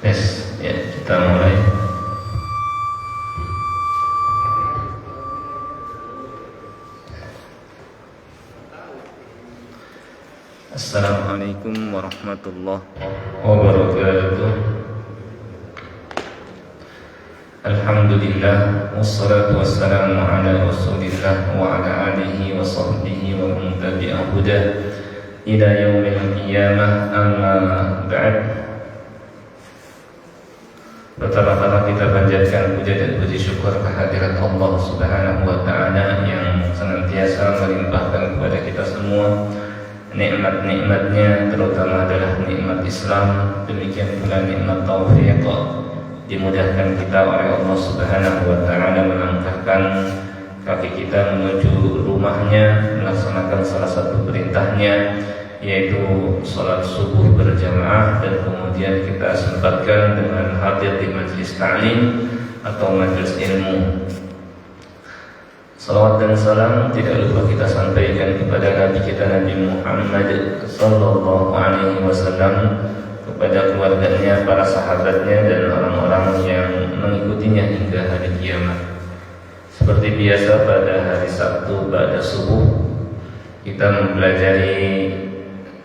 Yes, ya, kita mulai. Assalamualaikum warahmatullahi wabarakatuh. Alhamdulillah, wassalatu wassalamu ala rasulillah wa ala alihi wa sahbihi wa man tabi'a hudah ila yaumil qiyamah, amma ba'd. Pertama-tama kita panjatkan puja dan puji syukur kehadirat Allah Subhanahu wa Ta'ala yang senantiasa melimpahkan kepada kita semua nikmat-nikmatnya, terutama adalah nikmat Islam. Demikian pula nikmat taufiq, dimudahkan kita oleh Allah Subhanahu wa Ta'ala melangkahkan kaki kita menuju rumahnya, melaksanakan salah satu perintahnya, yaitu sholat subuh berjamaah, dan kemudian kita sempatkan dengan hadir di majelis ta'lim atau majelis ilmu. Salawat dan salam tidak lupa kita sampaikan kepada Nabi kita Nabi Muhammad sallallahu alaihi wasallam, kepada keluarganya, para sahabatnya, dan orang-orang yang mengikutinya hingga hari kiamat. Seperti biasa pada hari Sabtu pada subuh kita mempelajari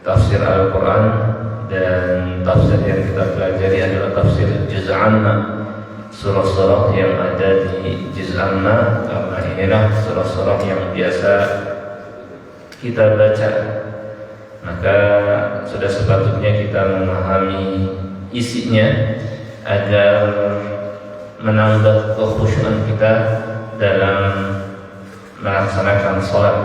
tafsir Al-Quran, dan tafsir yang kita pelajari adalah tafsir Juz' Amma, surah-surah yang ada di Juz' Amma, karena inilah surah-surah yang biasa kita baca. Maka sudah sepatutnya kita memahami isinya agar menambah kekhusyuan kita dalam melaksanakan sholat,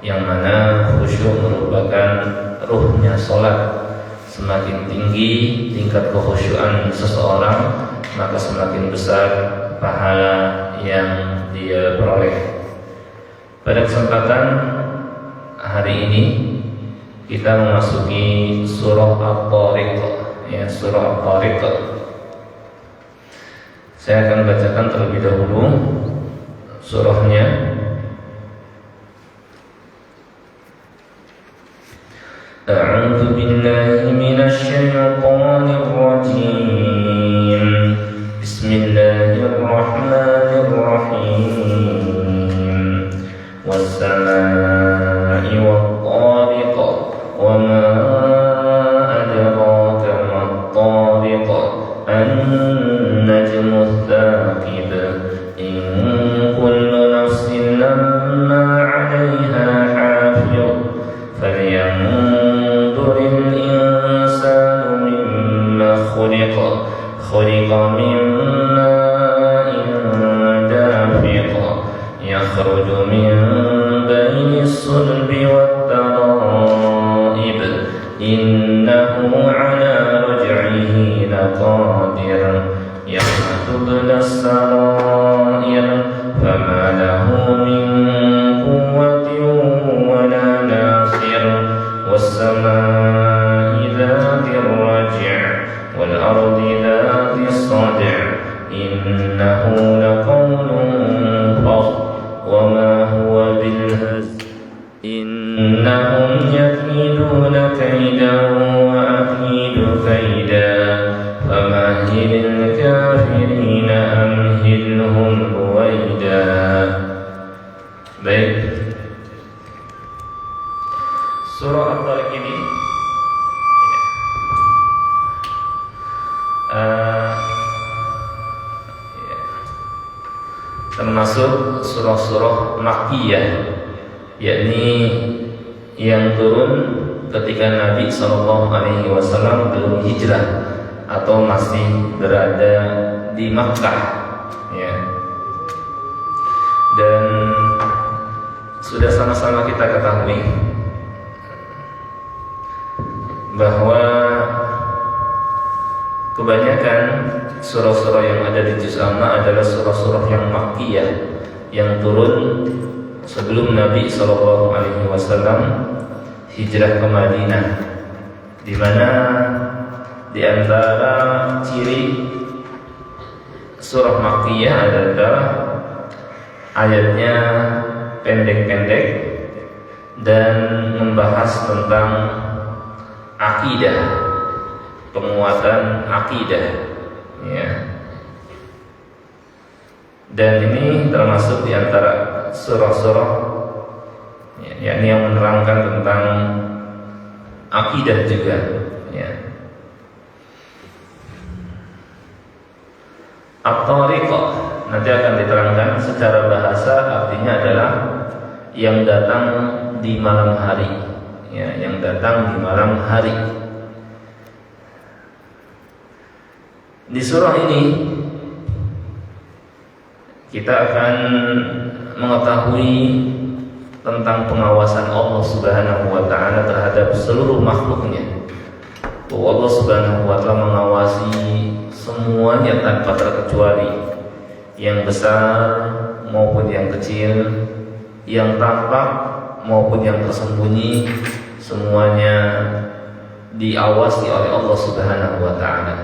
yang mana khusyuk merupakan ruhnya sholat. Semakin tinggi tingkat kekhusyuan seseorang, maka semakin besar pahala yang dia peroleh. Pada kesempatan hari ini kita memasuki surah At-Tariq, ya, surah At-Tariq. Saya akan bacakan terlebih dahulu surahnya. A'udzu billahi minasy syaithanir rajim. Bismillahirrahmanirrahim. Was-samaa'i wat-tariq, wa ma adraka mat-tariq, an-najmu ats-tsaqib, in kullu nafsin lamma 'alayha hafiz, falyanzur al-insanu mimma khuliqa min ma'in dafiq, yakhruju min bayni as-sulbi wat-tara'ib, innahu 'ala raj'ihi laqadir, yawma tubla as-sara'ir, fama lahu min quwwatin wa la nasir, was-samaa'i dhatir raj', wal-ardi dhati as-sad', innahu laqawlun fasl, wa ma huwa bil-hazl, innahum yakiduna kaydan wa akidu kaydan, famahhilil kafirina amhilhum ruwaida. Baik, surah At-Tariq ini termasuk surah-surah Makkiyah, yakni yang turun ketika Nabi SAW belum hijrah atau masih berada di Makkah, ya. Dan sudah sama-sama kita ketahui bahwa kebanyakan surah-surah yang ada di Juz' Amma adalah surah-surah yang Makkiyah, yang turun sebelum Nabi SAW hijrah ke Madinah, di mana di antara ciri surah Makkiyah adalah ayatnya pendek-pendek dan membahas tentang akidah, penguatan akidah, ya. Dan ini termasuk di antara surah-surah, ya, yakni yang menerangkan tentang akidah juga, ya. At-Tariqah nanti akan diterangkan secara bahasa, artinya adalah yang datang di malam hari, ya, yang datang di malam hari. Di surah ini kita akan mengetahui tentang pengawasan Allah Subhanahu wa taala terhadap seluruh makhluknya. Bahwa Allah Subhanahu wa taala mengawasi semuanya tanpa terkecuali, yang besar maupun yang kecil, yang tampak maupun yang tersembunyi, semuanya diawasi oleh Allah Subhanahu wa taala.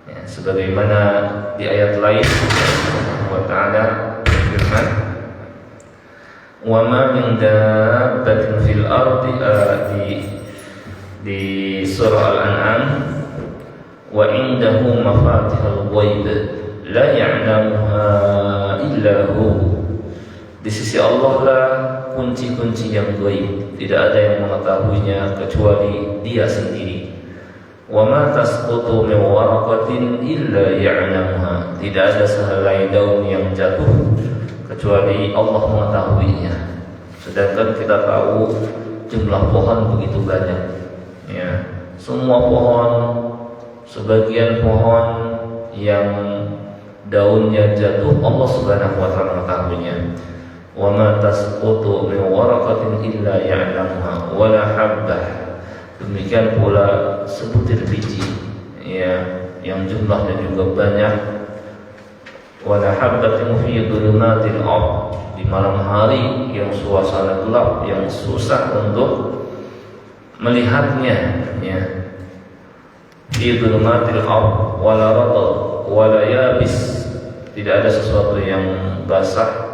Ya, sebagaimana di ayat lain Allah Subhanahu wa taala berfirman, "Wa ma min dabbatin fil ardi" di surah Al-An'am, "Wa indahu mafatihul ghaib la ya'lamuha illa hu." Di sisi Allah lah kunci-kunci yang gaib, tidak ada yang mengetahuinya kecuali Dia sendiri. Wa ma tasqutu min waraqatin illa ya'lamuha. Tidak ada sehelai daun yang jatuh kecuali Allah mengetahuinya. Sedangkan kita tahu jumlah pohon begitu banyak, ya. Semua pohon, sebagian pohon yang daunnya jatuh Allah Subhanahu wa taala mengetahuinya. Wa ma tasqutu min waraqatin illa ya'lamuha wa la habbah. Demikian pula sebutir biji, ya, yang jumlahnya juga banyak. Wa la habbatin fi dhulumatil ardh, di malam hari yang suasana gelap, yang susah untuk melihatnya, ya. Fi dhulumatil ardh wa la ratb wa la yabis, tidak ada sesuatu yang basah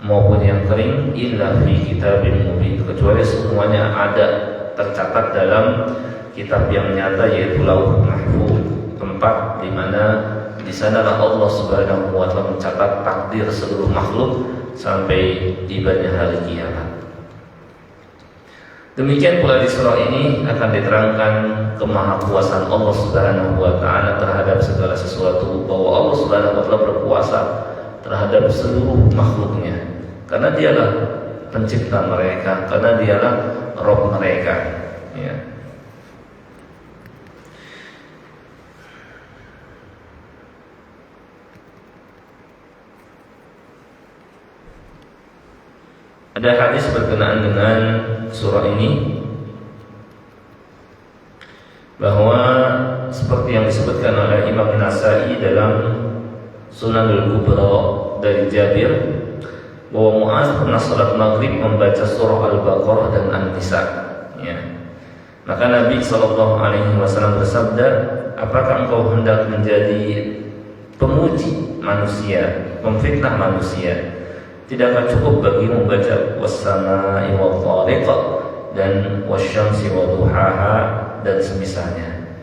maupun yang kering illa fi kitabim mubin, kecuali semuanya ada tercatat dalam kitab yang nyata, yaitu Lauh Mahfuz, tempat di mana di sanalah Allah Subhanahu wa taala mencatat takdir seluruh makhluk sampai tibanya hari kiamat. Demikian pula di surah ini akan diterangkan kemahakuasaan Allah Subhanahu wa taala terhadap segala sesuatu, bahwa Allah Subhanahu wa taala berkuasa terhadap seluruh makhluknya, karena Dialah pencipta mereka, karena Dialah Rabb mereka, ya. Ada hadis berkenaan dengan surah ini, bahwa seperti yang disebutkan oleh Imam Nasa'i dalam Sunanul Kubra dari Jabir, bahwa Mu'adz pernah salat maghrib membaca surah Al-Baqarah dan An-Nisa, ya. Maka Nabi SAW bersabda, "Apakah engkau hendak menjadi pemuji manusia, pemfitnah manusia? Tidakkah cukup bagimu membaca was-samaa'i wat-thariq dan wasyamsi waduhaha dan semisalnya?"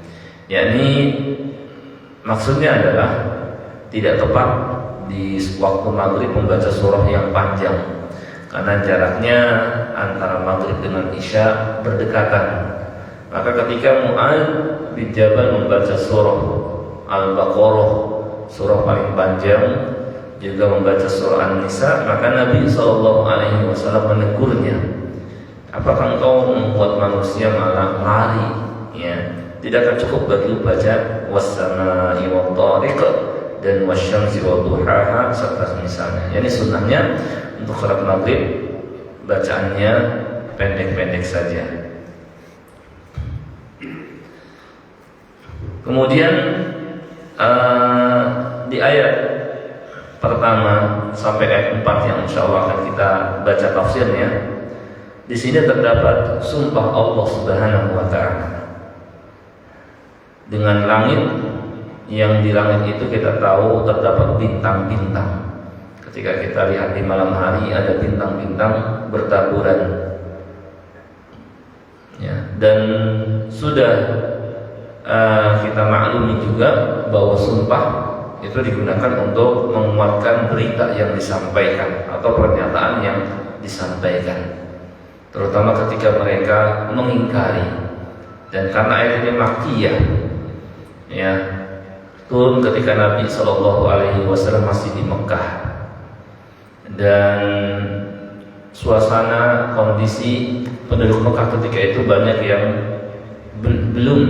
Yakni maksudnya adalah tidak tepat di waktu maghrib membaca surah yang panjang, karena jaraknya antara maghrib dengan isya berdekatan. Maka ketika Mu'adz bin Jabal membaca surah Al-Baqarah, surah paling panjang, juga membaca surah An-Nisa, maka Nabi SAW menegurnya, "Apakah engkau membuat manusia malah lari, ya? Tidakkah cukup bagi baca was-samaa'i wat-thariq dan wasyamsi waduhaha serta misalnya?" Yani sunnahnya untuk salat maghrib bacaannya pendek-pendek saja. Kemudian di ayat pertama sampai ayat 4 yang insyaallah akan kita baca tafsirnya, di sini terdapat sumpah Allah Subhanahu wa taala dengan langit, yang di langit itu kita tahu terdapat bintang-bintang. Ketika kita lihat di malam hari ada bintang-bintang bertaburan, ya. Dan sudah kita maklumi juga bahwa sumpah itu digunakan untuk menguatkan berita yang disampaikan atau pernyataan yang disampaikan, terutama ketika mereka mengingkari. Dan karena ayat ini makkiyah, ya, turun ketika Nabi SAW masih di Mekah, dan suasana kondisi penduduk Mekah ketika itu banyak yang belum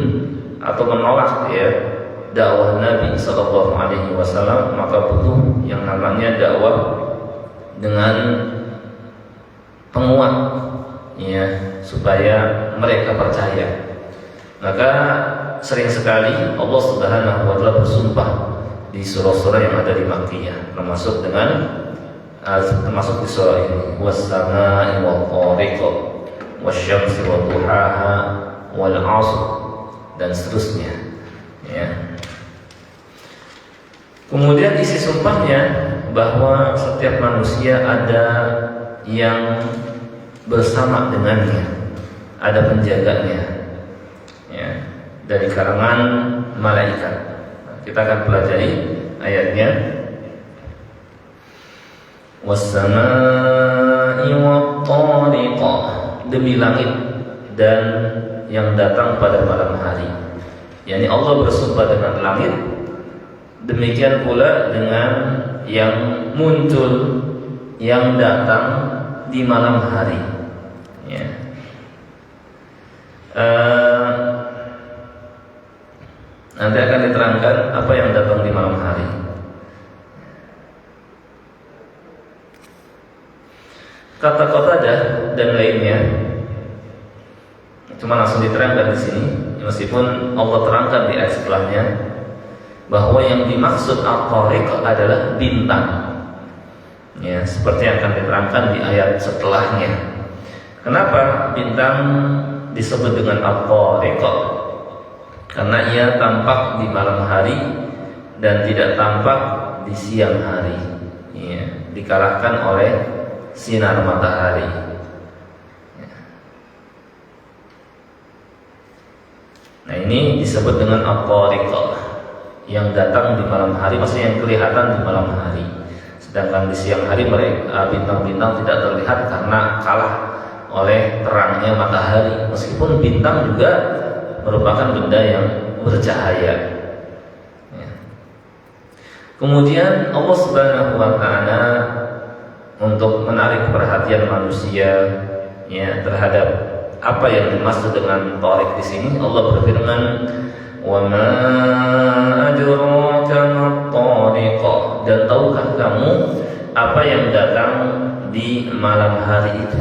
atau menolak, ya, dakwah Nabi SAW, maka butuh yang namanya dakwah dengan penguat, ya, supaya mereka percaya. Maka sering sekali Allah Subhanahu wa Ta'ala bersumpah di surah-surah yang ada di Makkiyah, termasuk di surah ini, was-samaa'i wat-thariq wasyamsi wadduhaha wal 'ashr, dan seterusnya, ya. Kemudian isi sumpahnya bahwa setiap manusia ada yang bersama dengannya, ada penjaganya, ya, dari kalangan malaikat. Kita akan pelajari ayatnya. Was-samaa'i wat-thariq, demi langit dan yang datang pada malam hari. Yani Allah bersumpah dengan langit, demikian pula dengan yang muncul, yang datang di malam hari, ya. Nanti akan diterangkan apa yang datang di malam hari. Kata Qatadah dan lainnya cuma langsung diterangkan di sini, meskipun Allah terangkan di ayat sebelahnya bahwa yang dimaksud al-thariq adalah bintang, ya, seperti yang akan diterangkan di ayat setelahnya. Kenapa bintang disebut dengan al-thariq? Karena ia tampak di malam hari dan tidak tampak di siang hari, ya, dikalahkan oleh sinar matahari. Nah, ini disebut dengan al-thariq, yang datang di malam hari, maksudnya yang kelihatan di malam hari. Sedangkan di siang hari mereka bintang-bintang tidak terlihat karena kalah oleh terangnya matahari. Meskipun bintang juga merupakan benda yang bercahaya, ya. Kemudian Allah Subhanahu wa Ta'ala untuk menarik perhatian manusia, ya, terhadap apa yang dimaksud dengan thariq di sini, Allah berfirman, "Wa ma adraka mat-thariq," dan tahukah kamu apa yang datang di malam hari itu,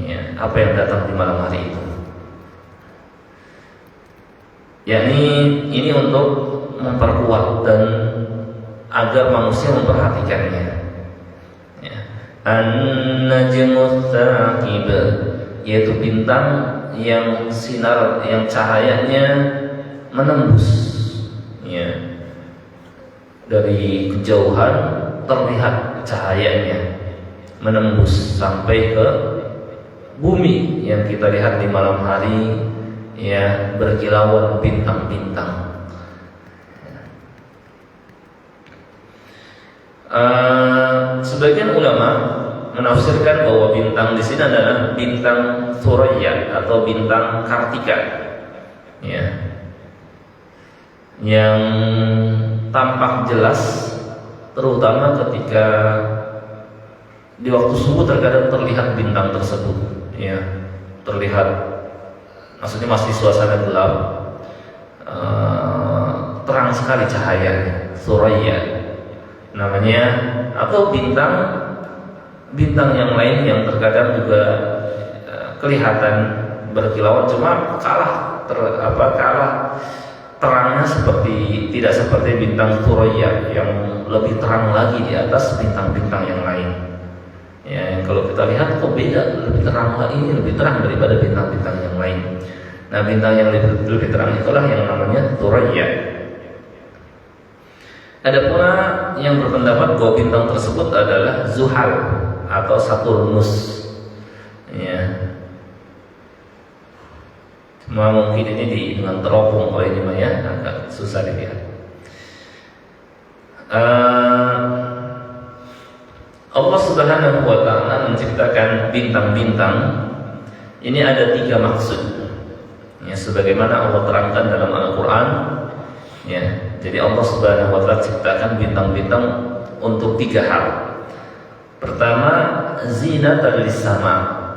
ya, apa yang datang di malam hari itu. Yakni ini untuk memperkuat dan agar manusia memperhatikannya, ya. An-najmu tsaqib, yaitu bintang yang sinar, yang cahayanya menembus, ya, dari kejauhan terlihat cahayanya menembus sampai ke bumi yang kita lihat di malam hari, ya, berkilauan bintang-bintang. Sebagian ulama menafsirkan bahwa bintang di sini adalah bintang Thuraya atau bintang Kartika, ya, yang tampak jelas, terutama ketika di waktu subuh terkadang terlihat bintang tersebut, ya, terlihat, maksudnya masih suasana gelap, terang sekali cahayanya, Thuraya namanya, atau bintang yang lain yang terkadang juga kelihatan berkilauan, cuma kalah terangnya tidak seperti bintang Thuraya yang lebih terang lagi di atas bintang-bintang yang lain, ya. Kalau kita lihat kok beda, lebih terang lagi, ini lebih terang daripada bintang-bintang yang lain. Nah, bintang yang lebih terang itulah yang namanya Thuraya. Ada pula yang berpendapat bahwa bintang tersebut adalah Zuhal atau Saturnus, ya. mungkin ini dengan teropong kalau ini mah ya, agak susah dilihat. Allah Subhanahu wa ta'ala menciptakan bintang-bintang ini ada 3 maksud ya, sebagaimana Allah terangkan dalam Al-Quran ya. Jadi Allah Subhanahu wa ta'ala ciptakan bintang-bintang untuk 3 hal. Pertama, zinatan lis-sama,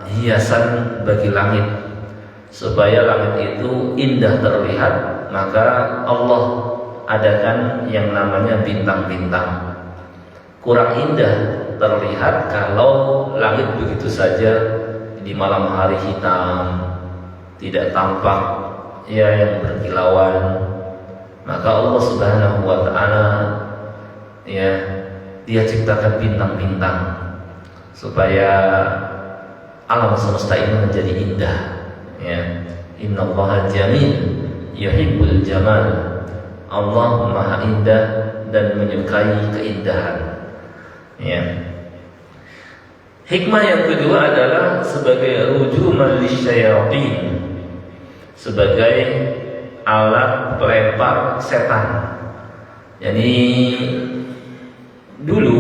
hiasan bagi langit, supaya langit itu indah terlihat, maka Allah adakan yang namanya bintang-bintang. Kurang indah terlihat kalau langit begitu saja di malam hari hitam, tidak tampak ya yang berkilauan. Maka Allah Subhanahu wa ta'ala ya, Dia ciptakan bintang-bintang supaya alam semesta ini menjadi indah ya. Innallaha jamil yuhibbul jamal. Allah Maha Indah dan menyukai keindahan ya. Hikmah yang kedua adalah sebagai rujuman lisyayatin, sebagai alat pelempar setan. Jadi dulu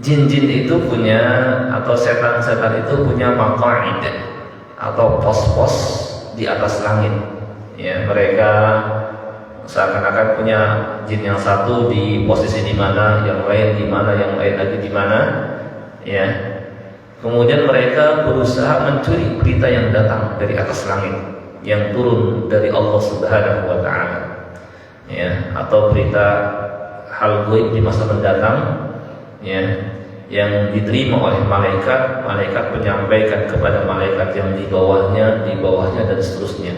jin-jin itu punya, atau setan-setan itu punya maq'id atau pos-pos di atas langit ya. Mereka seakan-akan punya jin yang satu di posisi di mana, yang lain di mana, yang lain lagi di mana ya. Kemudian mereka berusaha mencuri berita yang datang dari atas langit, yang turun dari Allah Subhanahu wa ta'ala ya, atau berita hal gaib di masa mendatang ya, yang diterima oleh malaikat. Malaikat menyampaikan kepada malaikat yang di bawahnya dan seterusnya.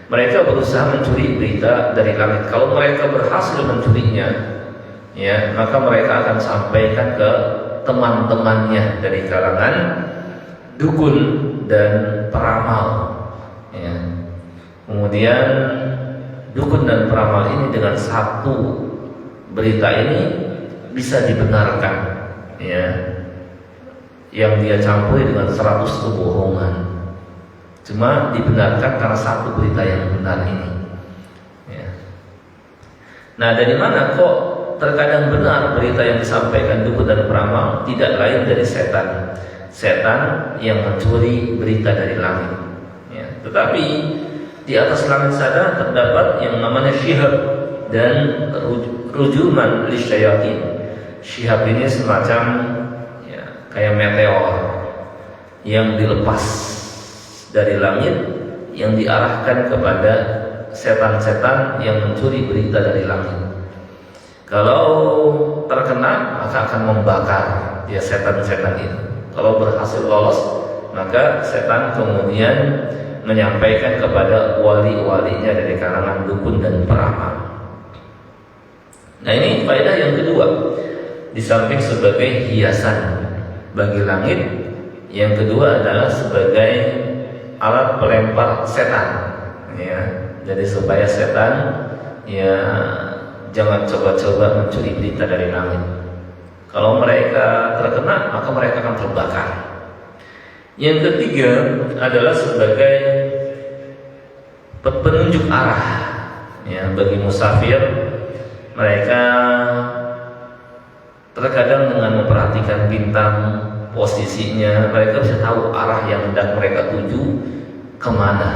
Mereka berusaha mencuri berita dari langit. Kalau mereka berhasil mencurinya ya, maka mereka akan sampaikan ke teman-temannya dari kalangan dukun dan peramal ya. Kemudian dukun dan peramal ini dengan satu berita ini bisa dibenarkan ya, yang dia campuri dengan 100 kebohongan, cuma dibenarkan karena satu berita yang benar ini ya. Nah, dari mana kok terkadang benar berita yang disampaikan dukun dan peramal? Tidak lain dari setan yang mencuri berita dari langit ya. Tetapi di atas langit sana terdapat yang namanya syihab dan rujuman lisyayatin. Syihab ini semacam ya, kayak meteor yang dilepas dari langit, yang diarahkan kepada setan-setan yang mencuri berita dari langit. Kalau terkena, maka akan membakar dia setan-setan itu. Kalau berhasil lolos, maka setan kemudian menyampaikan kepada wali-walinya dari kalangan dukun dan peramal. Nah, ini faedah yang kedua. Di samping sebagai hiasan bagi langit, yang kedua adalah sebagai alat pelempar setan ya. Jadi supaya setan ya jangan coba-coba mencuri berita dari langit. Kalau mereka terkena, maka mereka akan terbakar. Yang ketiga adalah sebagai penunjuk arah ya, bagi musafir. Mereka terkadang dengan memperhatikan bintang, posisinya, mereka bisa tahu arah yang hendak mereka tuju kemana.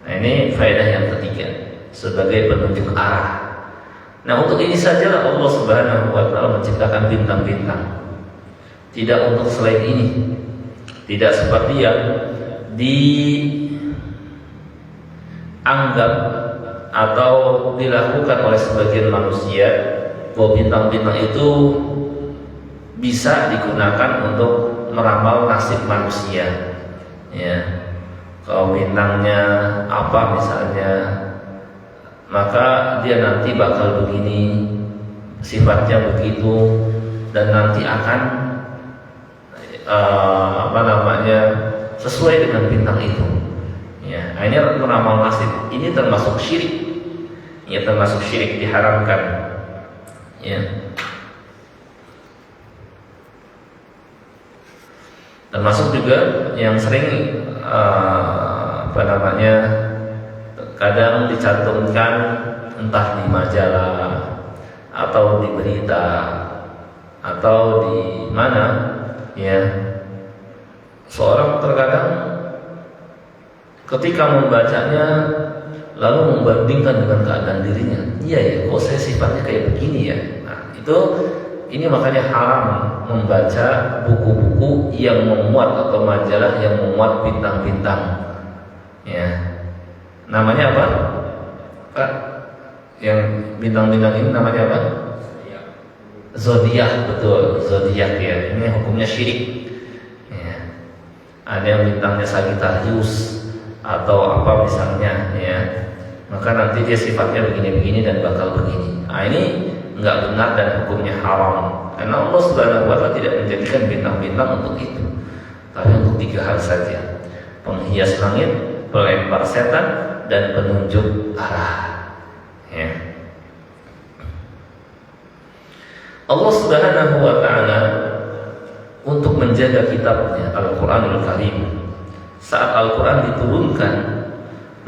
Nah, ini faedah yang ketiga, sebagai penunjuk arah. Nah, untuk ini saja Allah Subhanahu wa ta'ala menciptakan bintang-bintang, tidak untuk selain ini. Tidak seperti yang dianggap atau dilakukan oleh sebagian manusia, bahwa bintang-bintang itu bisa digunakan untuk meramal nasib manusia ya. Kalau bintangnya apa misalnya, maka dia nanti bakal begini, sifatnya begitu, dan nanti akan sesuai dengan bintang itu ya. Ini meramal nasib, ini termasuk syirik ya, termasuk syirik, diharamkan ya. Termasuk juga yang sering kadang dicantumkan entah di majalah atau di berita atau di mana, ya, seorang terkadang ketika membacanya lalu membandingkan dengan keadaan dirinya. Iya ya, kok saya sifatnya kayak begini ya. Nah, ini makanya haram membaca buku-buku yang memuat atau majalah yang memuat bintang-bintang. Ya, namanya apa, Pak? Yang bintang-bintang ini namanya apa? Zodiak, betul, zodiak ya. Ini hukumnya syirik. Ya. Ada yang bintangnya Sagittarius atau apa misalnya, ya. Maka nanti dia sifatnya begini-begini dan bakal begini. Nah, ini enggak benar dan hukumnya haram. Karena Allah Subhanahu wa Ta'ala tidak menjadikan bintang-bintang untuk itu, tapi untuk 3 hal saja: penghias langit, pelempar setan, dan penunjuk arah. Ya. Allah Subhanahu wa Ta'ala untuk menjaga kitabnya Al-Quranul Karim, saat Al-Quran diturunkan,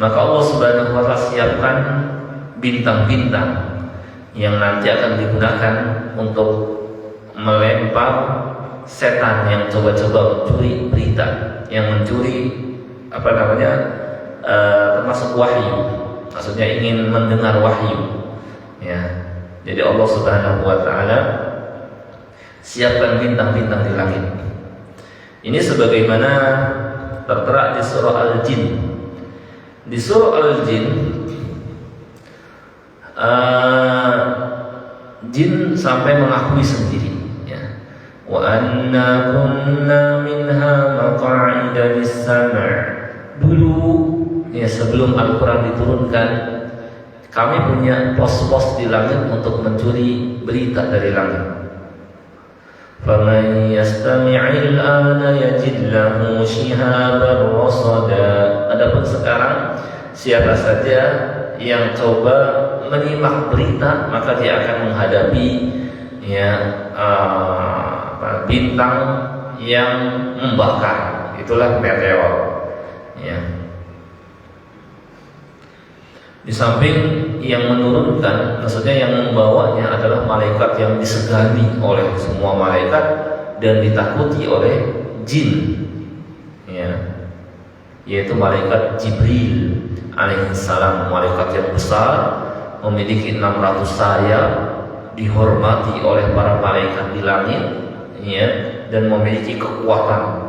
maka Allah Subhanahu wa Ta'ala siapkan bintang-bintang yang nanti akan digunakan untuk melempar setan yang coba-coba mencuri berita, yang mencuri termasuk wahyu, maksudnya ingin mendengar wahyu, ya. Jadi Allah Subhanahu wa Ta'ala siapkan bintang-bintang di langit. Ini sebagaimana tertera di surah Al-Jin. Di surah Al-Jin, jin sampai mengakui sendiri, ya. Wa anna kunna minha maq'ida lis-sam'. Dulu, ya, sebelum Al-Quran diturunkan, kami punya pos-pos di langit untuk mencuri berita dari langit. Faman yastami'il ana yajid lahu shihaban rasada. Adapun sekarang, siapa saja yang coba menyimak berita, maka dia akan menghadapi, ya, bintang yang membakar. Itulah meteor, ya. Di samping yang menurunkan, maksudnya yang membawanya adalah malaikat yang disegani oleh semua malaikat dan ditakuti oleh jin, ya, yaitu malaikat Jibril alaihissalam, malaikat yang besar, memiliki 600 sayap, dihormati oleh para malaikat di langit, ya, dan memiliki kekuatan,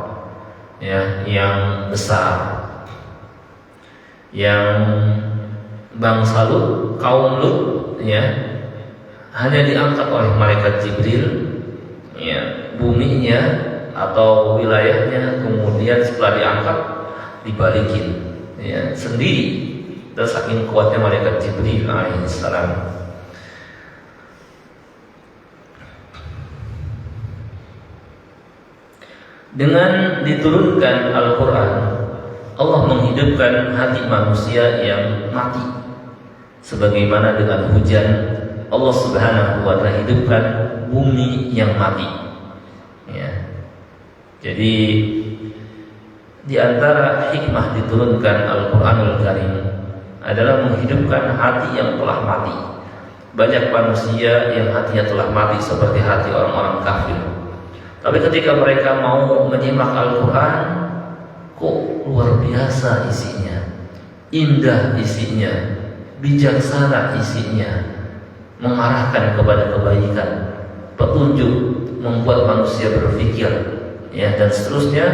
ya, yang besar. Yang bangsa Lut, kaum Lut, ya, hanya diangkat oleh malaikat Jibril, ya, buminya atau wilayahnya, kemudian setelah diangkat dibalikin, ya, sendiri. Dan saking kuatnya malaikat Jibril alaihissalam. Dengan diturunkan Al-Quran, Allah menghidupkan hati manusia yang mati. Sebagaimana dengan hujan, Allah Subhanahu wa Ta'ala hidupkan bumi yang mati, ya. Jadi di antara hikmah diturunkan Al-Quranul Karim adalah menghidupkan hati yang telah mati. Banyak manusia yang hatinya telah mati seperti hati orang-orang kafir. Tapi ketika mereka mau menyimak Al-Quran, kok luar biasa isinya, indah isinya, bijaksana isinya, mengarahkan kepada kebaikan, petunjuk, membuat manusia berpikir, ya, dan seterusnya.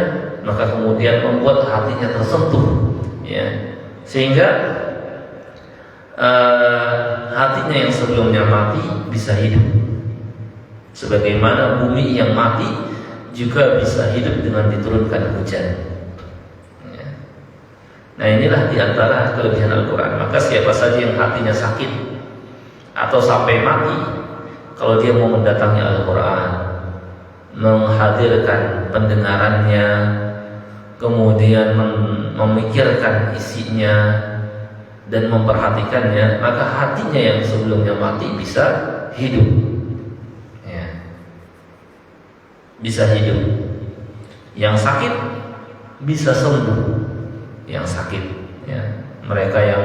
Maka kemudian membuat hatinya tersentuh, ya, sehingga hatinya yang sebelumnya mati bisa hidup. Sebagaimana bumi yang mati juga bisa hidup dengan diturunkan hujan. Nah, inilah diantara kelebihan Al-Quran. Maka siapa saja yang hatinya sakit atau sampai mati, kalau dia mau mendatangi Al-Quran, menghadirkan pendengarannya, kemudian memikirkan isinya dan memperhatikannya, maka hatinya yang sebelumnya mati bisa hidup, ya, bisa hidup. Yang sakit bisa sembuh, yang sakit, ya. Mereka yang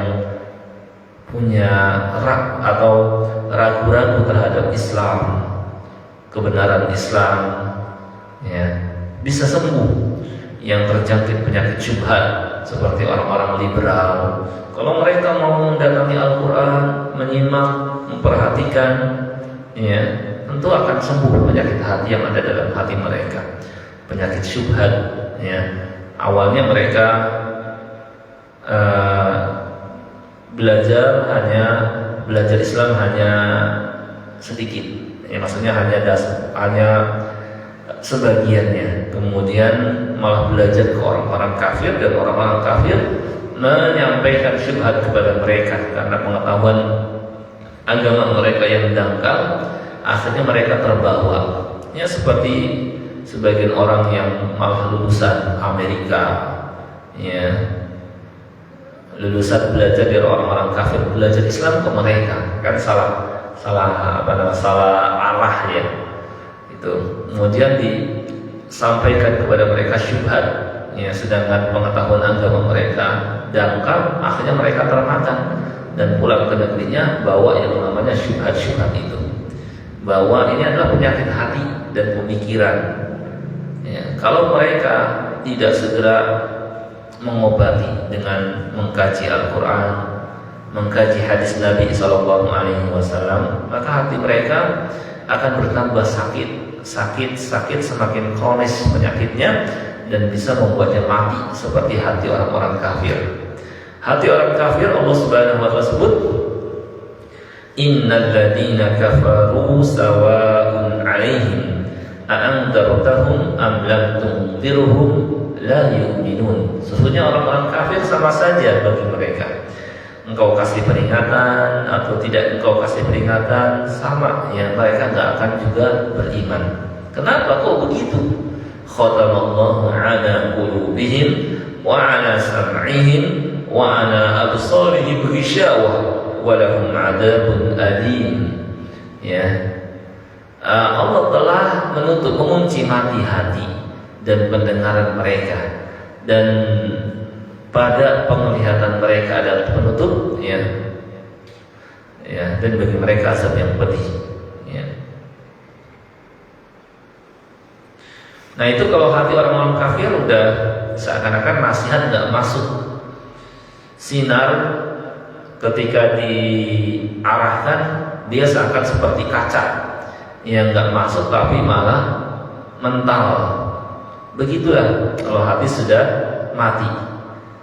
punya atau ragu-ragu terhadap Islam, kebenaran Islam, ya, bisa sembuh. Yang terjangkit penyakit syubhat seperti orang-orang liberal, kalau mereka mau mendatangi Al-Quran, menyimak, memperhatikan, ya, tentu akan sembuh penyakit hati yang ada dalam hati mereka, penyakit syubhat, ya. Awalnya mereka belajar Islam hanya sedikit, ya, maksudnya hanya sebagiannya. Kemudian malah belajar ke orang-orang kafir, dan orang-orang kafir menyampaikan syubhat kepada mereka karena pengetahuan agama mereka yang dangkal. Akhirnya mereka terbawa, ya, seperti sebagian orang yang malah lulusan Amerika, ya, lulusan belajar dari orang-orang kafir, belajar Islam ke mereka, kan salah arah, ya. Itu kemudian disampaikan kepada mereka syubhat, ya, sedangkan pengetahuan agama mereka dangkal. Akhirnya mereka termakan dan pulang ke negerinya bawa yang namanya syubhat-syubhat itu, bahwa ini adalah penyakit hati dan pemikiran, ya. Kalau mereka tidak segera mengobati dengan mengkaji Al-Quran, mengkaji hadis Nabi SAW, maka hati mereka akan bertambah sakit, semakin kronis penyakitnya, dan bisa membuatnya mati seperti hati orang-orang kafir. Hati orang kafir Allah Subhanahu wa ta'ala sebut, innal ladzina kafaru sawa'un 'alaihim a'andartahum am lam tunzirhum la yu'minun. Sesungguhnya orang-orang kafir sama saja bagi mereka, engkau kasih peringatan atau tidak engkau kasih peringatan, sama, ya, mereka tidak akan juga beriman. Kenapa kok begitu? Khatamallahu ala qulubihim wa ala sam'ihim wa ala absarihim ghishawah wa lahum 'adzabun alim. Ya. Allah telah mengunci hati dan pendengaran mereka, dan pada penglihatan mereka adalah penutup, ya, dan bagi mereka azab yang pedih, ya. Nah, itu kalau hati orang-orang kafir udah seakan-akan nasihat nggak masuk, sinar ketika diarahkan dia seakan seperti kaca yang nggak masuk tapi malah mental. Begitulah kalau hati sudah mati.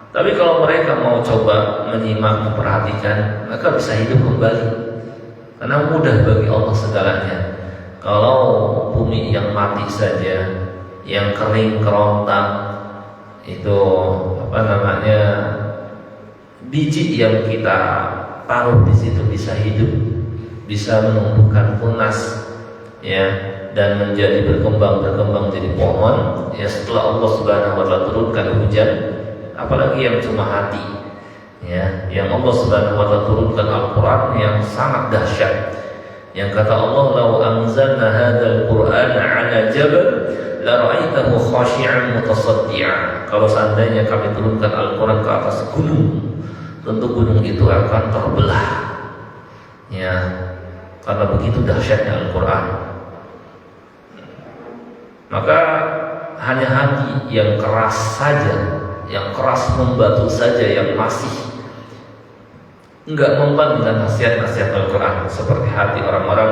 Tapi kalau mereka mau coba menyimak, memperhatikan, maka bisa hidup kembali, karena mudah bagi Allah segalanya. Kalau bumi yang mati saja, yang kering kerontang, itu biji yang kita taruh di situ bisa hidup, bisa menumbuhkan tunas, ya, dan menjadi berkembang jadi pohon, ya, setelah Allah Subhanahu wa ta'ala turunkan hujan. Apalagi yang cuma hati, ya, yang Allah Subhanahu wa ta'ala turunkan Al-Quran yang sangat dahsyat, yang kata Allah, "Lau anzalna hadzal Qur'ana 'ala jabal la ra'aitahu khashi'an mutasaddi'a." Kalau seandainya kami turunkan Al-Quran ke atas gunung, tentu gunung itu akan terbelah, ya, karena begitu dahsyatnya Al-Quran. Maka hanya hati yang keras saja, yang keras membatu saja, yang masih enggak mempan dengan nasihat-nasihat Al-Quran, seperti hati orang-orang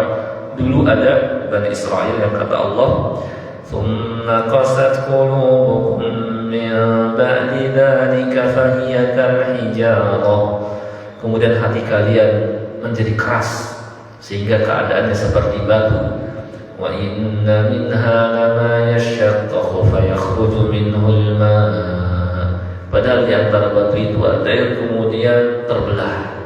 dulu ada Bani Israel yang kata Allah, "Tsumma qasat qulubukum min ba'di dzalika fahiya kal-hijarah." Kemudian hati kalian menjadi keras sehingga keadaannya seperti batu. "Wa inna minha lama yashaqqaqu fayakhruju minhu al-ma'." Padahal di antara batu itu ada yang kemudian terbelah,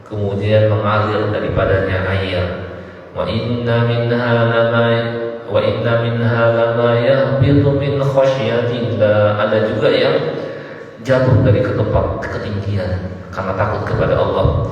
kemudian mengalir daripadanya air. Wa inna minha lama yahbitu min khasyatillah. Ada juga yang jatuh dari ke tempat ketinggian karena takut kepada Allah.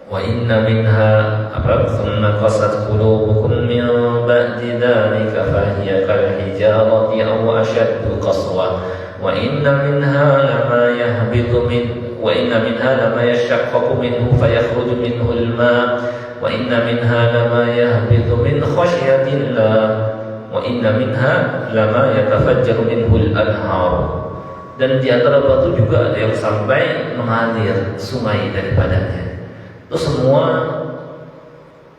Wa inna minha thumma qasat qulubukum min ba'di dzalika fahiya kal hijarati aw ashaddu qaswa. wa inna minha lama yahbitu min wa inna minha lama yashaqqaqu minhu fayakhruju minhu al-ma wa inna minha lama yahbitu min khashyatillah wa inna minha lama yatafajjaru minhu al-anhar. Dan di antara batu juga ada yang sampai mengalir sungai daripadanya. Itu semua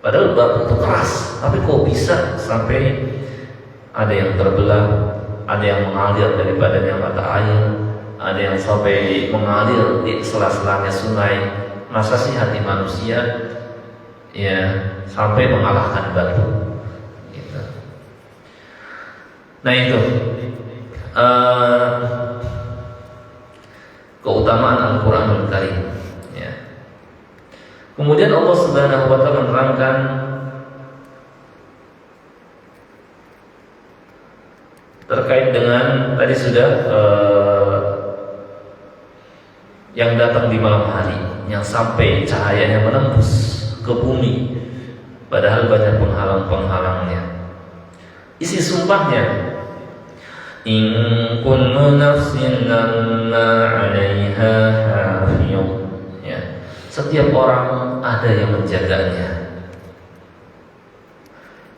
padahal batu itu keras, tapi kok bisa sampai ada yang terbelah, ada yang mengalir daripadanya mata air, ada yang sampai mengalir di sela-selanya sungai. Masa sih hati manusia ya sampai mengalahkan batu gitu. Nah itu keutamaan Al-Quranul Karim ya. Kemudian Allah Subhanahu wa ta'ala menerangkan terkait dengan tadi sudah yang datang di malam hari, yang sampai cahayanya menembus ke bumi padahal banyak penghalang-penghalangnya. Isi sumpahnya, in kullu nafsin lamma 'alaiha hafiyun ya. Setiap orang ada yang menjaganya,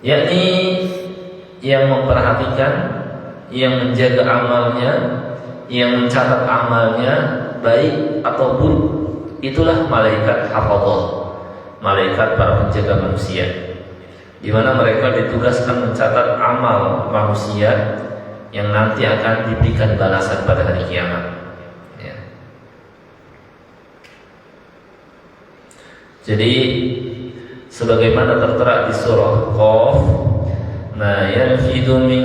yakni yang memperhatikan, yang menjaga amalnya, yang mencatat amalnya baik atau buruk. Itulah malaikat hafadzah, malaikat para penjaga manusia, di mana mereka ditugaskan mencatat amal manusia yang nanti akan diberikan balasan pada hari kiamat ya. Jadi sebagaimana tertera di surah Qaf, ma yalfidu min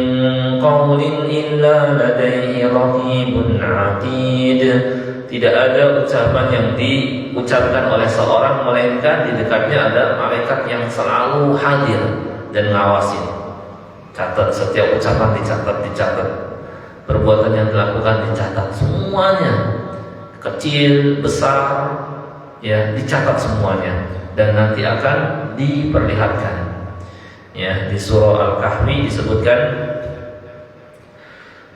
qawlin illa ladaihi raqibun 'atid. Tidak ada ucapan yang diucapkan oleh seorang melainkan di dekatnya ada malaikat yang selalu hadir dan ngawasin. Catat, setiap ucapan dicatat. Perbuatan yang dilakukan dicatat semuanya, kecil, besar, ya dicatat semuanya dan nanti akan diperlihatkan. Ya, di surah Al-Kahfi disebutkan,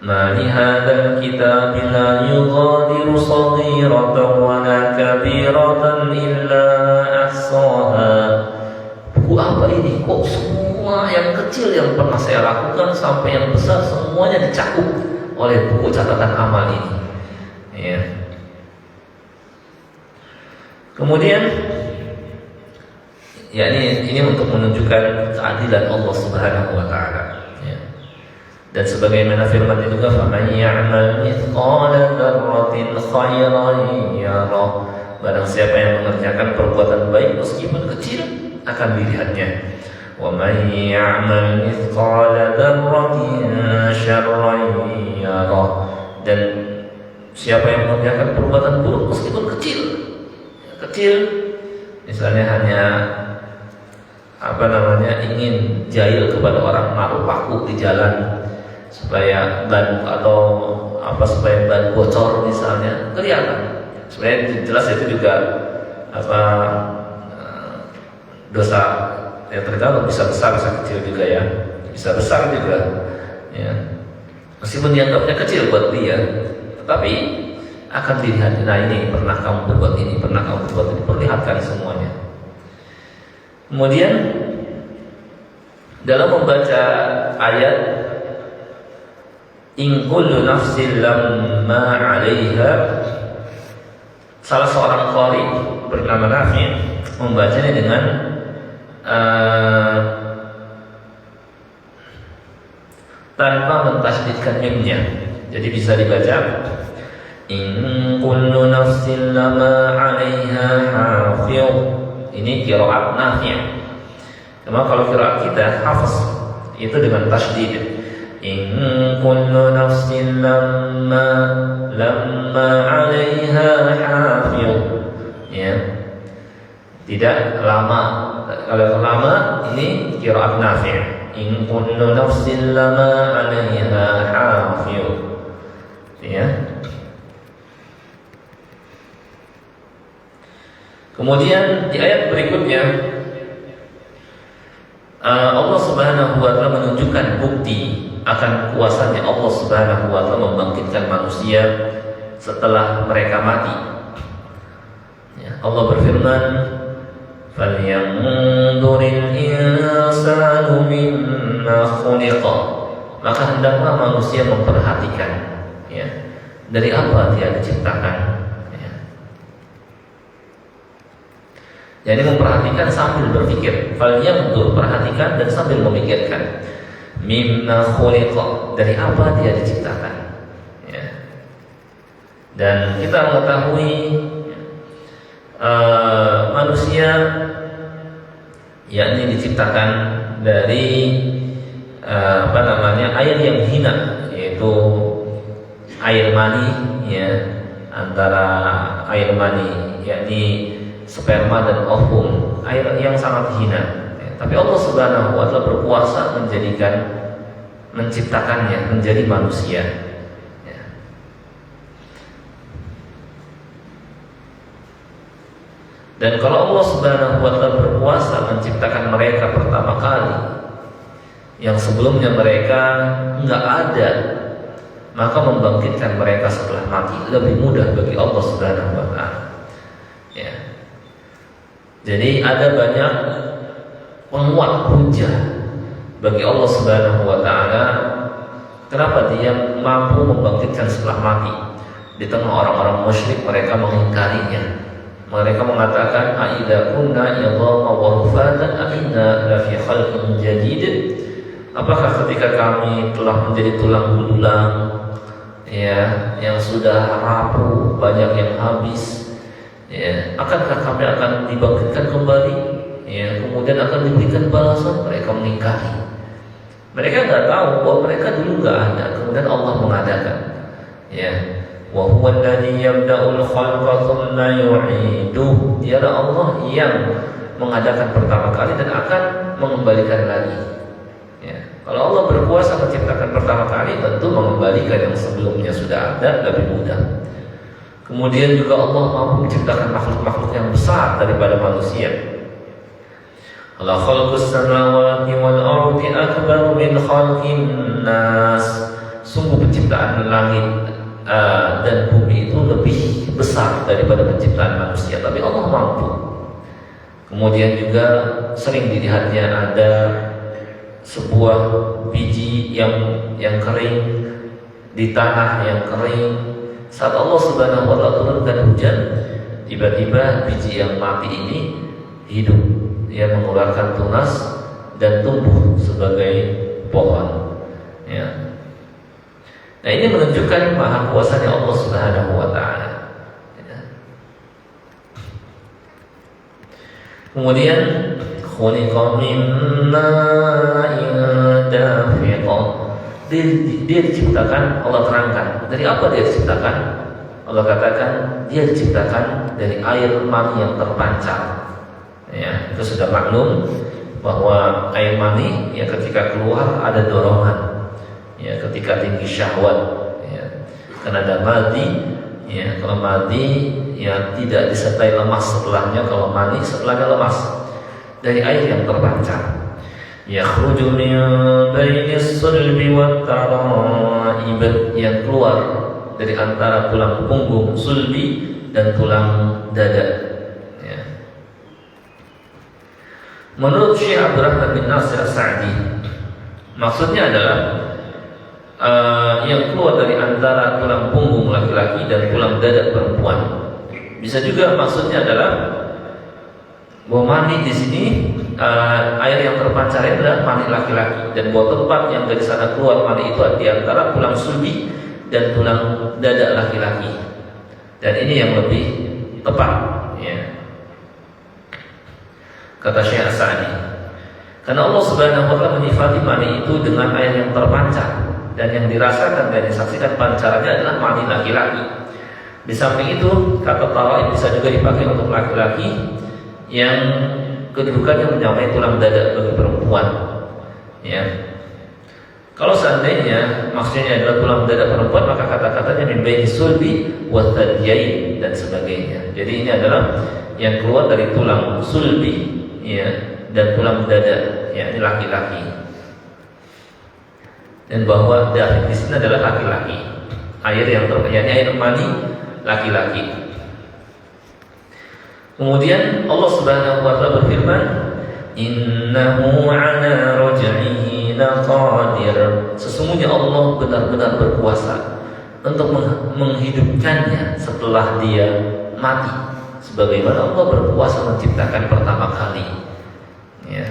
ma li hadzal kitabi la yughadiru shaghiratan wa la kabiratan illa ahsaha. Buku apa ini? Kok semua yang kecil yang pernah saya lakukan sampai yang besar semuanya dicakup oleh buku catatan amal ini ya. Kemudian ya ini untuk menunjukkan keadilan Allah Subhanahu wa ta'ala ya. Dan sebagaimana firman itu juga, faman ya'mal mithqala dzarratin khairan yarah. Barang siapa yang mengerjakan perbuatan baik meskipun kecil akan dilihatnya. Wa man ya'mal mithqala dzarratin syarran yarah. Dan siapa yang mengerjakan perbuatan buruk meskipun kecil, misalnya hanya ingin jahil kepada orang, naruh paku di jalan supaya ban atau supaya ban bocor misalnya, kelihatan. Sebenarnya jelas itu juga dosa yang tergantung, bisa besar bisa kecil juga ya, bisa besar juga ya. Meskipun dianggapnya kecil buat dia, tetapi akan dilihat, nah ini pernah kamu berbuat ini, pernah kamu berbuat ini, perlihatkan semuanya. Kemudian dalam membaca ayat in kullu nafsin lamma 'alaiha, salah seorang qari bernama Nafi' membacanya dengan tanpa mentasydidkan mimnya. Jadi bisa dibaca in kullu nafsin lama 'alaiha hafiz. Ini qiraat Nafi'. Cuma kalau qiraat kita Hafs itu dengan tasydid. In kullu nafsin lamma 'alaiha hafiz. Ya. Tidak lama. Kalau lama ini qiraat Nafi'. In kullu nafsin lama 'alaiha hafiz. Ya. Kemudian di ayat berikutnya Allah Subhanahu wa ta'ala menunjukkan bukti akan kuasanya Allah Subhanahu wa taala membangkitkan manusia setelah mereka mati. Ya, Allah berfirman, "Falyanzuril insanu mimma khuliqa." Maka hendaklah manusia memperhatikan, ya, dari apa dia diciptakan. Ya. Jadi memperhatikan sambil berpikir. Falyanzur, perhatikan dan sambil memikirkan. Mimma khuliqa, dari apa dia diciptakan. Ya. Dan kita mengetahui manusia yakni diciptakan dari air yang hina, yaitu air mani, ya, antara air mani yakni sperma dan ovum, air yang sangat hina. Tapi Allah Subhanahu wa taala berkuasa menciptakannya menjadi manusia. Ya. Dan kalau Allah Subhanahu wa taala berkuasa menciptakan mereka pertama kali, yang sebelumnya mereka enggak ada, maka membangkitkan mereka setelah mati lebih mudah bagi Allah Subhanahu wa taala. Ya. Jadi ada banyak penguat hujah bagi Allah Subhanahu wa taala kenapa dia mampu membangkitkan setelah mati. Di tengah orang-orang musyrik mereka mengingkarinya. Mereka mengatakan, "Aidza kunna idhamma wa rufatan inna la fi khalqin jadid?" Apakah ketika kami telah menjadi tulang belulang, ya, yang sudah rapuh, banyak yang habis, ya, akankah kami akan dibangkitkan kembali? Ya, kemudian akan diberikan balasan? Mereka mengingkari. Mereka nggak tahu bahwa mereka dulu nggak ada, kemudian Allah mengadakan. Ya, wa huwa alladhi yabda'ul khalqa thumma yu'iduh. Dialah Allah yang mengadakan pertama kali dan akan mengembalikan lagi. Ya, kalau Allah berkuasa menciptakan pertama kali, tentu mengembalikan yang sebelumnya sudah ada lebih mudah. Kemudian juga Allah mampu menciptakan makhluk-makhluk yang besar daripada manusia. La khalqus samawati wal ardi akbar min khalqin nas. Sungguh penciptaan langit dan bumi itu lebih besar daripada penciptaan manusia, tapi Allah mampu. Kemudian juga sering dilihatnya ada sebuah biji yang kering di tanah yang kering. Saat Allah Subhanahu wa taala turunkan hujan, tiba-tiba biji yang mati ini hidup. Dia mengeluarkan tunas dan tumbuh sebagai pohon. Ya. Nah, ini menunjukkan maha kuasanya Allah Subhanahu wa taala. Ya. Kemudian khuliqa min ma'in dafiq. Dia diciptakan, Allah terangkan. Dari apa dia diciptakan? Allah katakan dia diciptakan dari air mani yang terpancar. Ya, itu sudah maklum bahwa air mani ya ketika keluar ada dorongan. Ya, ketika tinggi syahwat. Ya, karena ada madi. Ya, kalau madi ya tidak disertai lemas setelahnya. Kalau mani setelahnya lemas dari air yang terpancar. Yakhruju min bainis sulbi wat tara'ib, yang keluar dari antara tulang punggung sulbi dan tulang dada. Ya. Menurut Syekh Abdurrahman bin Nasir As-Sa'di, maksudnya adalah yang keluar dari antara tulang punggung laki-laki dan tulang dada perempuan. Bisa juga maksudnya adalah bahwa mani di sini air yang terpancar adalah mani laki-laki, dan bahwa tempat yang dari sana keluar mani itu di antara tulang sulbi dan tulang dada laki-laki. Dan ini yang lebih tepat, ya. Kata Syekh As-Sa'di, karena Allah Subhanahu wa taala menyifati mani itu dengan air yang terpancar, dan yang dirasakan dan disaksikan pancarannya adalah mani laki-laki. Di samping itu, kata tara'ib bisa juga dipakai untuk laki-laki yang kedudukannya menyamai tulang dada bagi perempuan. Ya. Kalau seandainya maksudnya adalah tulang dada perempuan, maka kata-katanya min baini sulbi wa thadyain dan sebagainya. Jadi ini adalah yang keluar dari tulang sulbi, ya, dan tulang dada, ya, ini laki-laki. dan bahwa David di sini adalah laki-laki. Air yang terkayaknya air mani laki-laki. Kemudian Allah Subhanahu wa taala berfirman, "Innahu 'ala raj'ihi laqadir." Sesungguhnya Allah benar-benar berkuasa untuk menghidupkannya setelah dia mati, sebagaimana Allah berkuasa menciptakan pertama kali. Ya.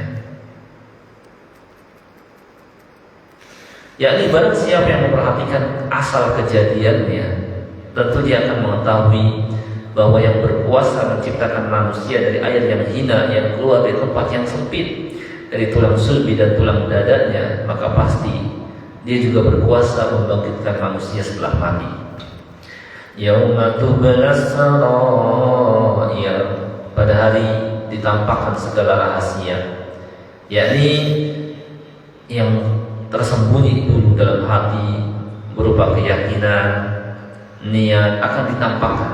Yakni barang siapa yang memperhatikan asal kejadiannya, tentu dia akan mengetahui bahwa yang berkuasa menciptakan manusia dari air yang hina yang keluar dari tempat yang sempit, dari tulang sulbi dan tulang dadanya, maka pasti dia juga berkuasa membangkitkan manusia setelah mati. Yauma tublas sarair, pada hari ditampakkan segala rahasia, yakni yang tersembunyi dulu dalam hati berupa keyakinan, niat akan ditampakkan.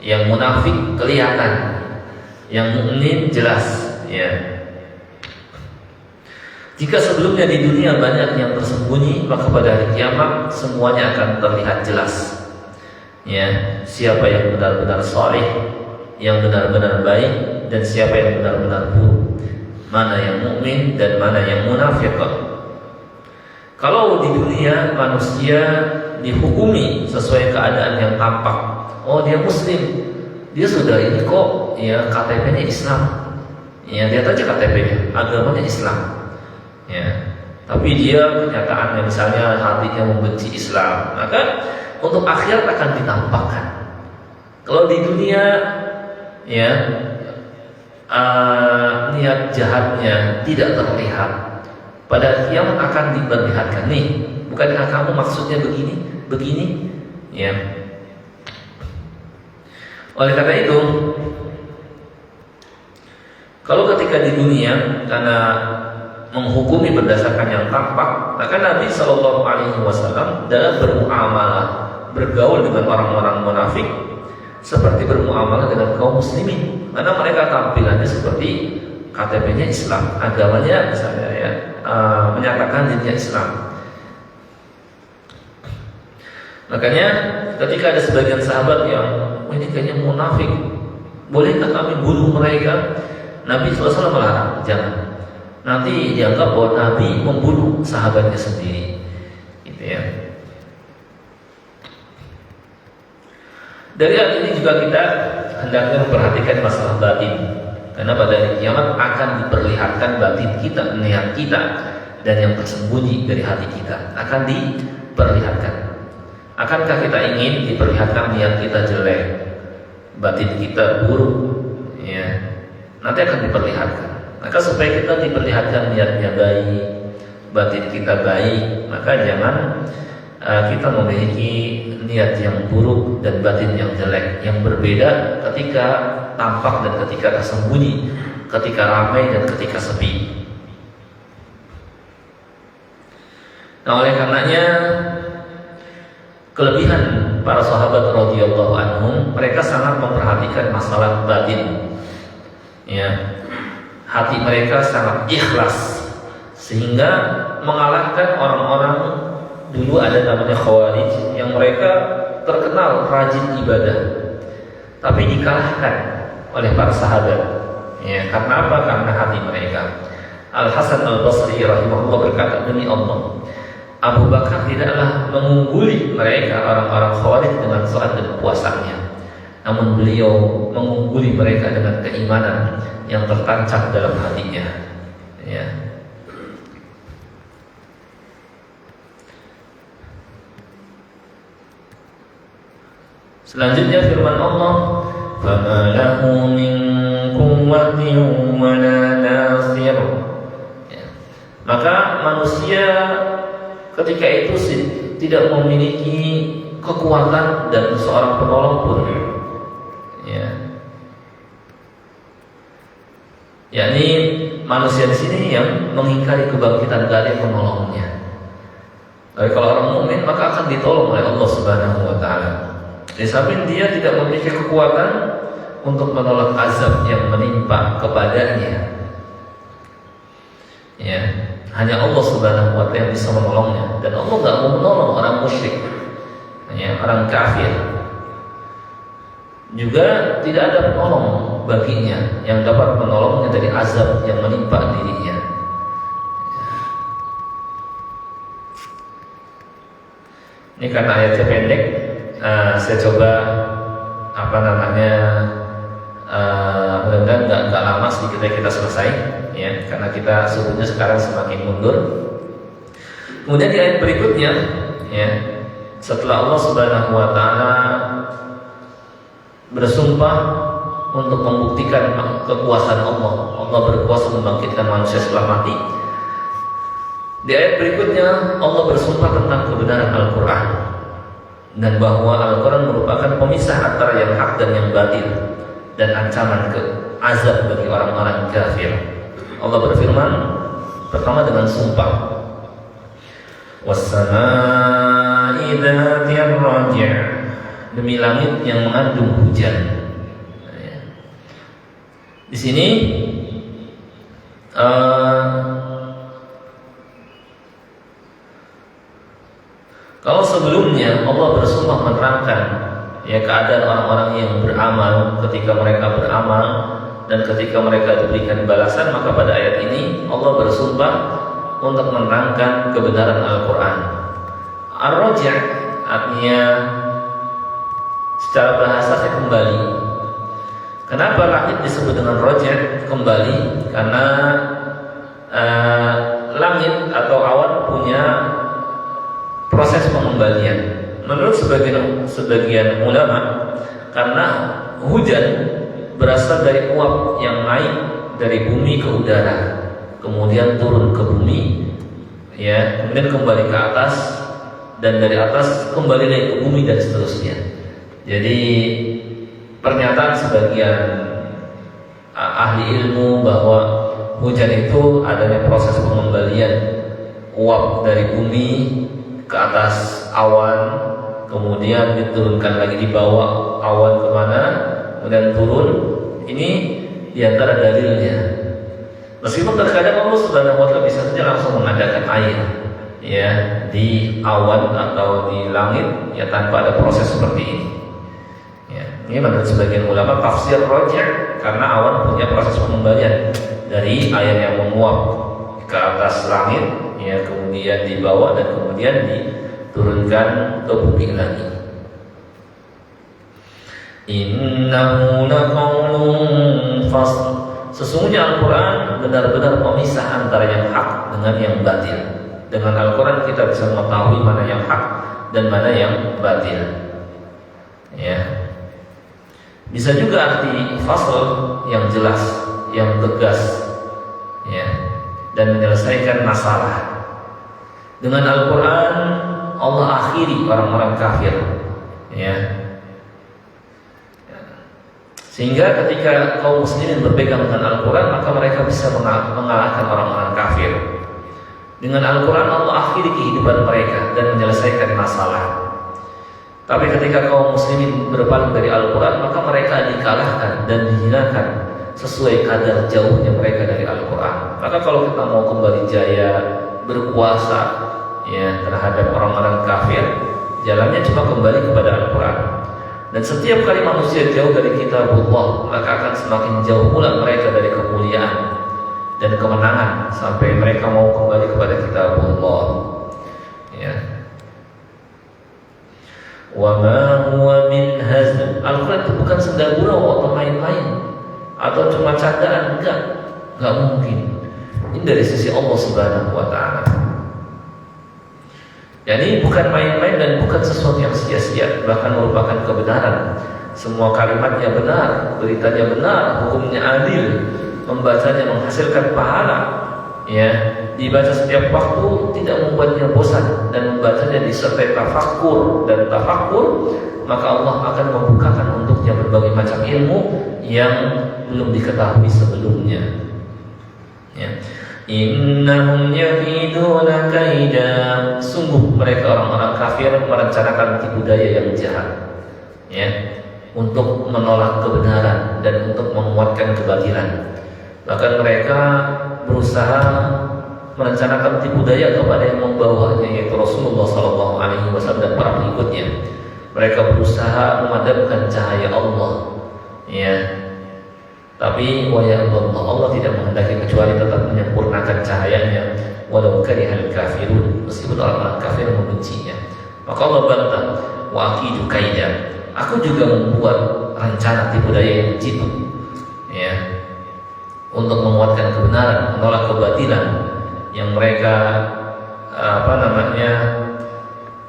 Yang munafik kelihatan, yang mukmin jelas, ya. Jika sebelumnya di dunia banyak yang tersembunyi, maka pada hari kiamat semuanya akan terlihat jelas. Ya, siapa yang benar-benar saleh, yang benar-benar baik, dan siapa yang benar-benar buruk, mana yang mukmin dan mana yang munafik. Kalau di dunia manusia dihukumi sesuai keadaan yang tampak, oh dia muslim, dia sudah ini kok, ya KTP-nya Islam, ya lihat aja KTP-nya, agamanya Islam, ya. Tapi dia kenyataannya misalnya hatinya membenci Islam, maka untuk akhirat akan ditampakkan. Kalau di dunia, ya niat jahatnya tidak terlihat, pada kiamat akan diperlihatkan. Nih, bukankah kamu maksudnya begini, ya. Oleh karena itu, kalau ketika di dunia karena menghukumi berdasarkan yang tampak, maka Nabi Shallallahu Alaihi Wasallam dalam bermuamalah, bergaul dengan orang-orang munafik seperti bermuamalah dengan kaum muslimin, karena mereka tampilannya seperti KTP-nya Islam, agamanya misalnya, ya, menyatakan dirinya Islam. Makanya ketika ada sebagian sahabat yang ini kayaknya munafik, bolehkah kami bunuh mereka? Nabi SAW melarang, jangan. Nanti dianggap bahwa Nabi membunuh sahabatnya sendiri, gitu ya. Dari hal ini juga kita hendaknya memperhatikan masalah batin, karena pada hari kiamat akan diperlihatkan batin kita, niat kita, dan yang tersembunyi dari hati kita akan diperlihatkan. Akankah kita ingin diperlihatkan niat kita jelek, batin kita buruk, ya, nanti akan diperlihatkan. Maka supaya kita diperlihatkan niatnya baik, batin kita baik, maka jangan kita memiliki niat yang buruk dan batin yang jelek, yang berbeda ketika tampak dan ketika tersembunyi, ketika ramai dan ketika sepi. Nah, oleh karenanya kelebihan para sahabat radhiyallahu anhum, mereka sangat memperhatikan masalah batin, ya. Hati mereka sangat ikhlas sehingga mengalahkan orang-orang dulu ada namanya Khawarij yang mereka terkenal rajin ibadah, tapi dikalahkan oleh para sahabat, ya. Karena apa? Karena hati mereka. Al Hasan Al Basri rahimahullah berkata, demi Allah, Abu Bakar tidaklah mengungguli mereka orang-orang Khawarij dengan salat dan puasanya, namun beliau mengungguli mereka dengan keimanan yang tertancap dalam hatinya, ya. Selanjutnya firman Allah, فَمَا لَهُ مِنْ قُوَّةٍ وَلَا نَاصِرٍ, ya. Maka manusia ketika itu tidak memiliki kekuatan dan seorang penolong pun, ya. Yakni manusia di sini yang mengingkari kebangkitan, gak ada yang menolongnya. Tapi kalau orang mukmin maka akan ditolong oleh Allah Subhanahu wa taala. Di samping dia tidak memiliki kekuatan untuk menolak azab yang menimpa kepadanya, ya. Hanya Allah Subhanahu wa Ta'ala yang bisa menolongnya, dan Allah nggak mau menolong orang musyrik, ya, orang kafir. Juga tidak ada penolong baginya yang dapat menolongnya dari azab yang menimpa dirinya. Ini karena ayatnya pendek, saya coba mudah-mudahan nggak lama, sedikit kita selesai, ya, karena kita sebetulnya sekarang semakin mundur. Kemudian di ayat berikutnya, ya, setelah Allah Subhanahu wa Ta'ala bersumpah untuk membuktikan kekuasaan Allah berkuasa membangkitkan manusia setelah mati. Di ayat berikutnya Allah bersumpah tentang kebenaran Al-Quran dan bahwa Al-Quran merupakan pemisah antara yang hak dan yang batil dan ancaman ke azab bagi orang-orang kafir. Allah berfirman pertama dengan sumpah, was-samaa'i dzatir raji', demi langit yang mengandung hujan. Di sini kalau sebelumnya Allah bersumpah menerangkan, ya, keadaan orang-orang yang beramal ketika mereka beramal dan ketika mereka diberikan balasan, maka pada ayat ini Allah bersumpah untuk menerangkan kebenaran Al-Quran. Ar-Raji' artinya secara bahasa kembali. Kenapa langit disebut dengan Raji', kembali? Karena langit atau awan punya proses pengembalian. Menurut sebagian ulama, karena hujan berasal dari uap yang naik dari bumi ke udara, kemudian turun ke bumi, ya, kemudian kembali ke atas, dan dari atas kembali lagi ke bumi dan seterusnya. Jadi pernyataan sebagian ahli ilmu bahwa hujan itu adanya proses pengembalian uap dari bumi ke atas awan, kemudian diturunkan lagi di bawah awan kemana, kemudian turun. Ini diantara dalilnya. Meskipun terkadang Allah Subhanahu wa Ta'ala bisa saja langsung mengadakan air, ya, di awan atau di langit, ya, tanpa ada proses seperti ini. Ya, ini menurut sebagian ulama tafsir Raji' karena awan punya proses pengembalian dari air yang menguap ke atas langit, ya, kemudian dibawa dan kemudian diturunkan ke bumi lagi. Innahu laqaulun fasl, sesungguhnya Al-Quran benar-benar pemisah antara yang hak dengan yang batil. Dengan Al-Quran kita bisa mengetahui mana yang hak dan mana yang batil, ya. Bisa juga arti fasl yang jelas, yang tegas, ya, dan menyelesaikan masalah. Dengan Al-Quran Allah akhiri orang-orang kafir, ya. Sehingga ketika kaum muslimin berpegang dengan Al-Quran, maka mereka bisa mengalahkan orang-orang kafir. Dengan Al-Quran Allah akhiri kehidupan mereka dan menyelesaikan masalah. Tapi ketika kaum muslimin berpaling dari Al-Quran, maka mereka dikalahkan dan dihinakan sesuai kadar jauhnya mereka dari Al-Quran. Maka kalau kita mau kembali jaya berkuasa, ya, terhadap orang-orang kafir, jalannya cuma kembali kepada Al-Quran. Dan setiap kali manusia jauh dari kitabullah, maka akan semakin jauh pula mereka dari kemuliaan dan kemenangan sampai mereka mau kembali kepada kitabullah, ya. Wa ma huwa min hazl, Al-Quran itu bukan senda gurau atau main-main atau cuma candaan, enggak mungkin. Ini dari sisi Allah Subhanahu wa Ta'ala. Jadi bukan main-main dan bukan sesuatu yang sia-sia, bahkan merupakan kebenaran. Semua kalimatnya benar, beritanya benar, hukumnya adil, membacanya menghasilkan pahala, ya, dibaca setiap waktu tidak membuatnya bosan, dan membacanya disertai tafakkur dan tafakkur, maka Allah akan membukakan untuknya berbagai macam ilmu yang belum diketahui sebelumnya, ya. Innahum yakiduna kaida, sungguh mereka orang-orang kafir merencanakan tipu daya yang jahat, ya, untuk menolak kebenaran dan untuk menguatkan kebatilan. Bahkan mereka berusaha merencanakan tipu daya kepada yang membawanya, yaitu Rasulullah SAW dan para pengikutnya. Mereka berusaha memadamkan cahaya Allah, ya. Tapi Allah tidak menghendaki kecuali tetap menyempurnakan cahayanya, walau karihal kafirun, meskipun orang-orang kafir membencinya. Maka Allah bantah, wa aqidu kaida, aku juga membuat rencana tipu daya yang jitu, ya, untuk menguatkan kebenaran, menolak kebatilan yang mereka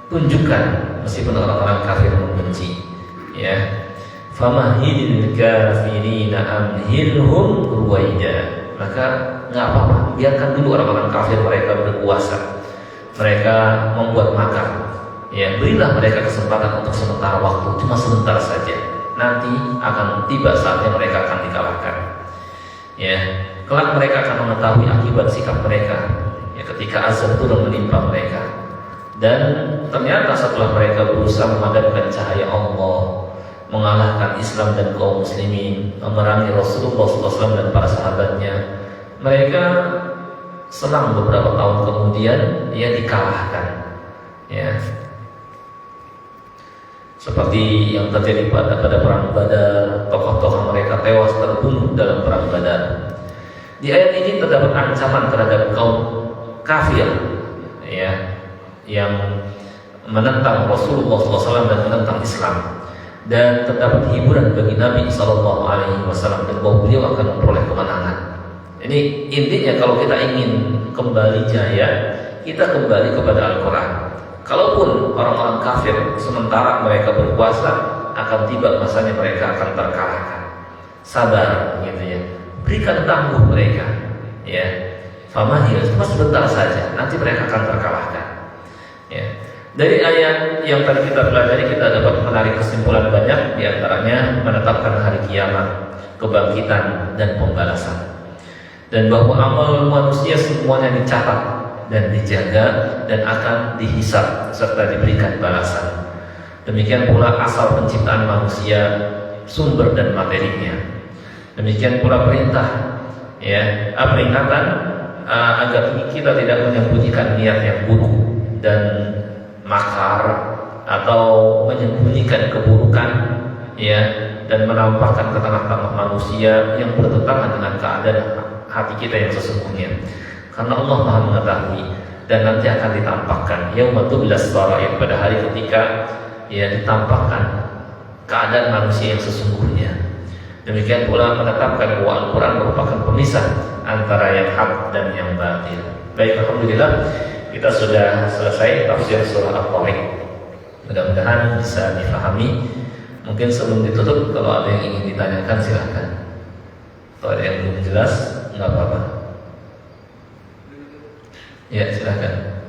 tunjukkan meskipun orang-orang kafir membenci, ya. Famahilil kafirina amhilhum ruwaida, maka nggak apa-apa, biarkan dulu orang-orang kafir mereka berkuasa, mereka membuat makar, ya, berilah mereka kesempatan untuk sementara waktu, cuma sebentar saja, nanti akan tiba saatnya mereka akan dikalahkan, ya. Kelak mereka akan mengetahui akibat sikap mereka, ya, ketika azab turun menimpa mereka. Dan ternyata setelah mereka berusaha memadamkan cahaya Allah, mengalahkan Islam dan kaum muslimin, memerangi Rasulullah SAW dan para sahabatnya, mereka selang beberapa tahun kemudian ia dikalahkan, ya. Seperti yang terjadi pada perang Badar, tokoh-tokoh mereka tewas terbunuh dalam perang Badar. Di ayat ini terdapat ancaman terhadap kaum kafir, ya, yang menentang Rasulullah SAW dan menentang Islam, dan terdapat hiburan bagi Nabi SAW dan bahwa beliau akan memperoleh kemenangan. Ini intinya, kalau kita ingin kembali jaya, kita kembali kepada Al-Quran. Kalaupun orang-orang kafir sementara mereka berkuasa, akan tiba masanya mereka akan terkalahkan. Sabar, gitu ya. Berikan tangguh mereka, ya. Famahil, cuma sebentar saja, nanti mereka akan terkalahkan, ya. Dari ayat yang tadi kita pelajari, kita dapat menarik kesimpulan banyak, diantaranya menetapkan hari kiamat, kebangkitan, dan pembalasan, dan bahwa amal manusia semuanya dicatat dan dijaga dan akan dihisab serta diberikan balasan. Demikian pula asal penciptaan manusia, sumber dan materinya. Demikian pula perintah, ya, peringatan agar kita tidak menyembunyikan niat yang buruk dan makar, atau menyembunyikan keburukan, ya, dan menampakkan ke tengah-tengah manusia yang bertentangan dengan keadaan hati kita yang sesungguhnya. Karena Allah Maha mengetahui, dan nanti akan ditampakkan yauma tublas sarair, pada hari ketika, ya, ditampakkan keadaan manusia yang sesungguhnya. Demikian pula menetapkan bahwa Al-Quran merupakan pemisah antara yang hak dan yang batil. Baik, alhamdulillah kita sudah selesai tafsir surah At-Tariq. Mudah-mudahan bisa difahami. Mungkin sebelum ditutup, kalau ada yang ingin ditanyakan silahkan. Kalau ada yang belum jelas, nggak apa-apa. Ya, silahkan.